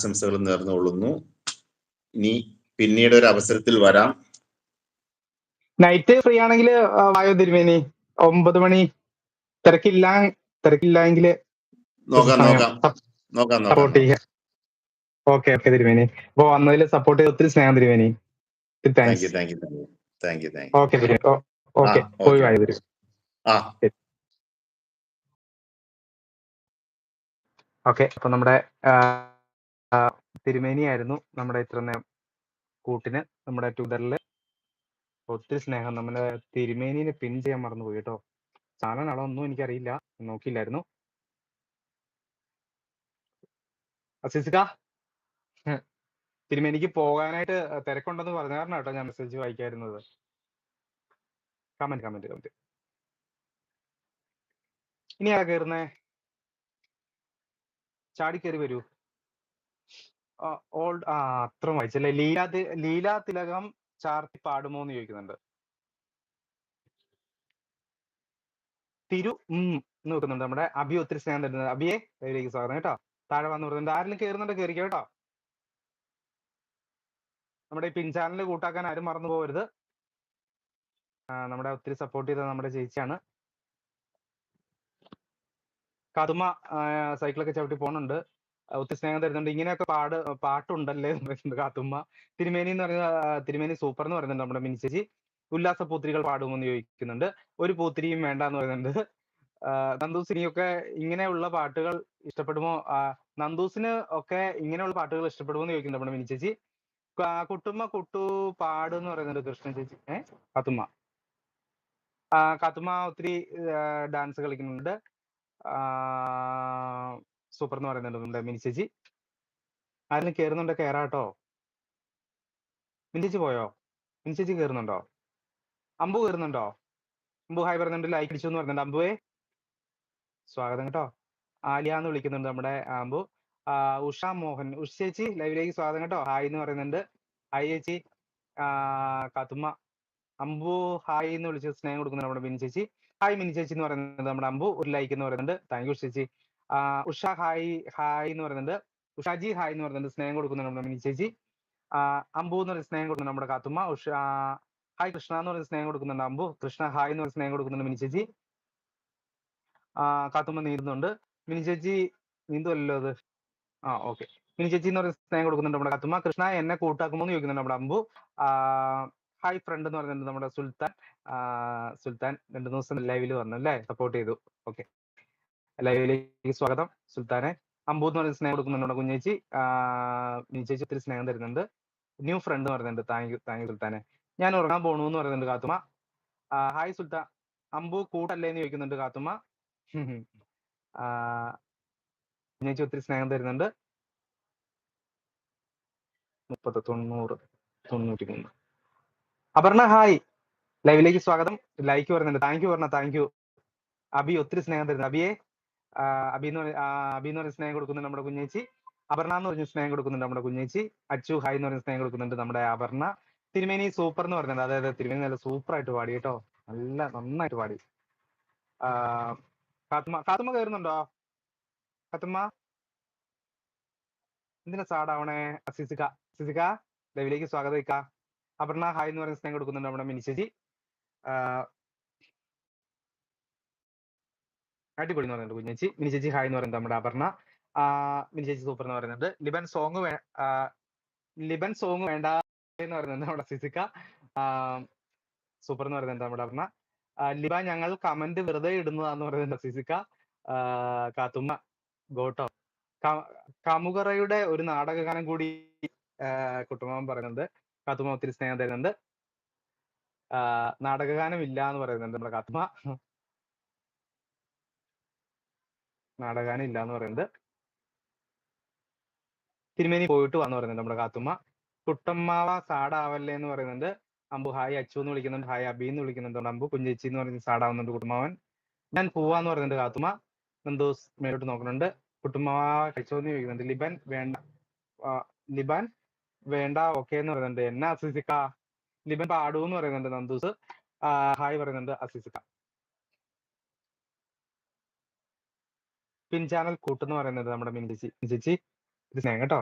ആശംസകൾ നേർന്നുകൊള്ളുന്നു. ഇനി പിന്നീട് ഒരു അവസരത്തിൽ വരാം. നൈറ്റ് ഫ്രീ ആണെങ്കിൽ വായോ തിരുമേനി. 9 മണി തിരക്കില്ലെങ്കിൽ സപ്പോർട്ട് ചെയ്യാം. ഓക്കെ തിരുമേനി. അപ്പൊ വന്നതിൽ സപ്പോർട്ട് ചെയ്ത് ഒത്തിരി സ്നേഹം തിരുമേനി. ഓക്കെ പോയി വായോ തിരുമേനി. ഓക്കെ, അപ്പൊ നമ്മുടെ തിരുമേനിയായിരുന്നു നമ്മുടെ ഇത്ര നേരം കൂട്ടിന് നമ്മുടെ ട്വിറ്ററിൽ. ഒത്തിരി സ്നേഹം. നമ്മുടെ തിരുമേനിനെ പിൻ ചെയ്യാൻ മറന്നുപോയി കേട്ടോ. ചാനലാണോ ഒന്നും എനിക്കറിയില്ല, നോക്കിയില്ലായിരുന്നു. അസിസിക, തിരുമേനിക്ക് പോകാനായിട്ട് തിരക്കുണ്ടെന്ന് പറഞ്ഞ കാരണം കേട്ടോ ഞാൻ മെസ്സേജ് വായിക്കായിരുന്നത്. കമന്റ്. ഇനി ആരാ കയറുന്നേ? ചാടിക്കേറി വരൂ. അത്ര വായിച്ചല്ലേ. ലീലാ തിലകം ചാർത്തി പാടുമോ എന്ന് ചോദിക്കുന്നുണ്ട്. നോക്കുന്നുണ്ട്. നമ്മുടെ അബി ഒത്തിരി സ്നേഹം തരുന്നത്. അബിയെ അതിലേക്ക് സ്വാഗതം കേട്ടോ. താഴെ വന്ന് പറയുന്നുണ്ട്. ആരെങ്കിലും കയറുന്നുണ്ട് കയറിക്കോ കേട്ടോ. നമ്മുടെ ഈ പിൻ ചാനൽ കൂട്ടാക്കാൻ ആരും മറന്നു പോകരുത്. നമ്മുടെ ഒത്തിരി സപ്പോർട്ട് ചെയ്ത നമ്മുടെ ചേച്ചിയാണ്. കാതുമ്മ സൈക്കിളൊക്കെ ചവിട്ടി പോകുന്നുണ്ട്. ഒത്തിരി സ്നേഹം തരുന്നുണ്ട്. ഇങ്ങനെയൊക്കെ പാട്ടുണ്ടല്ലേ കാത്തുമ്മ. തിരുമേനി എന്ന് പറയുന്ന തിരുമേനി സൂപ്പർ എന്ന് പറയുന്നുണ്ട് നമ്മുടെ മിനി ചേച്ചി. ഉല്ലാസ പൂത്തിരികൾ പാടുമെന്ന് ചോദിക്കുന്നുണ്ട്. ഒരു പൂത്തിരിയും വേണ്ട എന്ന് പറയുന്നുണ്ട്. നന്ദൂസിനിയൊക്കെ ഇങ്ങനെയുള്ള പാട്ടുകൾ ഇഷ്ടപ്പെടുമോ? നന്ദൂസിന് ഒക്കെ ഇങ്ങനെയുള്ള പാട്ടുകൾ ഇഷ്ടപ്പെടുമോ എന്ന് ചോദിക്കുന്നുണ്ട് നമ്മുടെ മിനി ചേച്ചി. കുട്ടുമ്മ കുട്ടു പാടെന്ന് പറയുന്നുണ്ട് കൃഷ്ണ ചേച്ചി. കാത്തുമ്മ ഒത്തിരി ഡാൻസ് കളിക്കുന്നുണ്ട്. സൂപ്പർ എന്ന് പറയുന്നുണ്ട് നമ്മുടെ മിനി ചേച്ചി. ആരെങ്കിലും കയറുന്നുണ്ടോ? കയറാട്ടോ. മിനി ചേച്ചി പോയോ? മിനി ചേച്ചി കയറുന്നുണ്ടോ? അമ്പു കയറുന്നുണ്ടോ? അമ്പു ഹായ് പറയുന്നുണ്ട്. ലൈക്ക് അടിച്ചു എന്ന് പറയുന്നുണ്ട്. അമ്പുവേ സ്വാഗതം കേട്ടോ. ആലിയ എന്ന് വിളിക്കുന്നുണ്ട് നമ്മുടെ അമ്പു. ഉഷ മോഹൻ, ഉഷ ചേച്ചി ലൈവിലേക്ക് സ്വാഗതം കേട്ടോ. ഹായ് എന്ന് പറയുന്നുണ്ട്. ഹായ് ചേച്ചി. കാത്തുമ്മ അമ്പു ഹായ് എന്ന് വിളിച്ച് സ്നേഹം കൊടുക്കുന്നുണ്ട് നമ്മുടെ മിനി ചേച്ചി. ഹായ് മിനി ചേച്ചി എന്ന് പറയുന്നത് നമ്മുടെ അമ്പു. ഒരു ലൈക്ക് എന്ന് പറയുന്നുണ്ട്. താങ്ക് യു ചേച്ചി. ഉഷ ഹായ് എന്ന് പറയുന്നുണ്ട്. ഉഷാജി ഹായ് എന്ന് പറയുന്നുണ്ട്. സ്നേഹം കൊടുക്കുന്നുണ്ട് നമ്മുടെ മിനി ചേച്ചി. അമ്പു എന്ന് പറയുന്ന സ്നേഹം കൊടുക്കുന്നുണ്ട് നമ്മുടെ കാത്തുമ്മ. ഹായ് കൃഷ്ണ എന്ന് പറയുന്ന സ്നേഹം കൊടുക്കുന്നുണ്ട് അമ്പു. കൃഷ്ണ ഹായ് എന്ന് പറയുന്ന സ്നേഹം കൊടുക്കുന്നുണ്ട് മിനി ചേച്ചി. കാത്തുമ്മ നീന്തുന്നുണ്ട്. മിനി ചേച്ചി നീന്തുമല്ലോ അത്. ഓക്കെ. മിനി ചേച്ചി എന്ന് പറയുന്ന സ്നേഹം കൊടുക്കുന്നുണ്ട് നമ്മുടെ കാത്തുമ്മ. കൃഷ്ണ എന്നെ കൂട്ടാക്കുമോ എന്ന് ചോദിക്കുന്നുണ്ട് നമ്മുടെ അമ്പു. ഹായ് ഫ്രണ്ട് എന്ന് പറയുന്നുണ്ട് നമ്മുടെ സുൽത്താൻ. സുൽത്താൻ 2 ദിവസം ലൈവിൽ വന്നു അല്ലേ, സപ്പോർട്ട് ചെയ്തു. ഓക്കെ, ലൈവിലേക്ക് സ്വാഗതം സുൽത്താനെ. അമ്പു എന്ന് പറയുന്ന സ്നേഹം കൊടുക്കുന്നുണ്ട് നമ്മുടെ കുഞ്ഞേച്ചി. മിനി ചേച്ചി ഒത്തിരി സ്നേഹം തരുന്നുണ്ട്. ന്യൂ ഫ്രണ്ട് എന്ന് പറയുന്നുണ്ട്. താങ്ക് യു സുൽത്താനെ. ഞാൻ ഉറങ്ങാൻ പോണു എന്ന് പറയുന്നുണ്ട് കാത്തുമ്മ. ഹായ് സുൽത്താൻ. അമ്പു കൂട്ടല്ലേ എന്ന് ചോദിക്കുന്നുണ്ട് കാത്തുമ്മ. കുഞ്ഞേച്ചി ഒത്തിരി സ്നേഹം തരുന്നുണ്ട്. 30 90 93. അപർണ ഹായ്, ലൈവിലേക്ക് സ്വാഗതം. ലൈക്ക് പറയുന്നുണ്ട്. താങ്ക് യു പറഞ്ഞ. Thank you. അബി ഒത്തിരി സ്നേഹം തരുന്നു. അബിയെ അബി എന്ന് പറയുന്ന സ്നേഹം കൊടുക്കുന്നുണ്ട് നമ്മുടെ കുഞ്ഞേച്ചി. അപർണ എന്ന് പറഞ്ഞ സ്നേഹം കൊടുക്കുന്നുണ്ട് നമ്മുടെ കുഞ്ഞേച്ചി. അച്ചു ഹായ് എന്ന് പറയുന്ന സ്നേഹം കൊടുക്കുന്നുണ്ട് നമ്മുടെ അപർണ. തിരുമേനി സൂപ്പർ എന്ന് പറയുന്നുണ്ട്. അതായത് തിരുമേനി നല്ല സൂപ്പർ ആയിട്ട് പാടി കേട്ടോ. നന്നായിട്ട് പാടി. കാത്തുമ്മ കയറുന്നുണ്ടോ? കാത്തുമ്മ എന്തിനാ സാഡാവണേ? സിസിക ലൈവിലേക്ക് സ്വാഗതം. ഇക്ക അപർണ ഹായ് എന്ന് പറയുന്ന സ്നേഹം കൊടുക്കുന്നുണ്ട് നമ്മുടെ മിനി ചേച്ചി. അടിപൊളി എന്ന് പറയുന്നുണ്ട് കുഞ്ഞേച്ചി. മിനി ചേച്ചി ഹായ് എന്ന് പറയുന്നത് നമ്മുടെ അപർണ. മിനി ചേച്ചി സൂപ്പർ എന്ന് പറയുന്നുണ്ട്. ലിബൻ സോങ് വേണ്ട എന്ന് പറയുന്നുണ്ട് നമ്മുടെ സിസിക. സൂപ്പർ എന്ന് പറയുന്നുണ്ട് നമ്മുടെ അപർണ. ലിബ ഞങ്ങൾ കമന്റ് വെറുതെ ഇടുന്നതാന്ന് പറയുന്നുണ്ട് സിസിക. കാത്തുമ്മ ഗോട്ടോ. കാമുകറയുടെ ഒരു നാടകഗാനം കൂടി കുട്ടുമാവൻ പറയുന്നുണ്ട്. കാത്തുമ്മ ഒത്തിരി സ്നേഹം തരുന്നുണ്ട്. നാടകഗാനം ഇല്ല എന്ന് പറയുന്നുണ്ട് നമ്മുടെ കാത്തുമ്മ. നാടകഗാനം ഇല്ല എന്ന് പറയുന്നുണ്ട്. തിരുമേനി പോയിട്ട് വന്ന് പറയുന്നുണ്ട് നമ്മുടെ കാത്തുമ്മ. കുട്ടമ്മാവ സാഡാവല്ലേ എന്ന് പറയുന്നുണ്ട് അമ്പു. ഹായ് അച്ചു എന്ന് വിളിക്കുന്നുണ്ട്. ഹായ് അബി എന്ന് വിളിക്കുന്നുണ്ട് അമ്പു. കുഞ്ചേച്ചി എന്ന് പറയുന്നത് സാഡാവുന്നുണ്ട് കുട്ടുമാവൻ. ഞാൻ പോവാന്ന് പറയുന്നുണ്ട് കാത്തുമ്മ. സന്തോഷ് മേലോട്ട് നോക്കുന്നുണ്ട്. കുട്ടുമാവ കഴിച്ചോന്ന് ചോദിക്കുന്നുണ്ട്. ലിബാൻ വേണ്ട ഓക്കെ എന്ന് പറയുന്നുണ്ട്. എന്നാ അസിസിക്ക. ലിബൻ പാടൂ എന്ന് പറയുന്നുണ്ട് നന്ദൂസ്. ഹായ് പറയുന്നുണ്ട് അസിസിക്ക. പിൻ ചാനൽ കൂട്ടെന്ന് പറയുന്നത് നമ്മുടെ മിനി ചേച്ചി. ഇത് സ്നേഹം കേട്ടോ.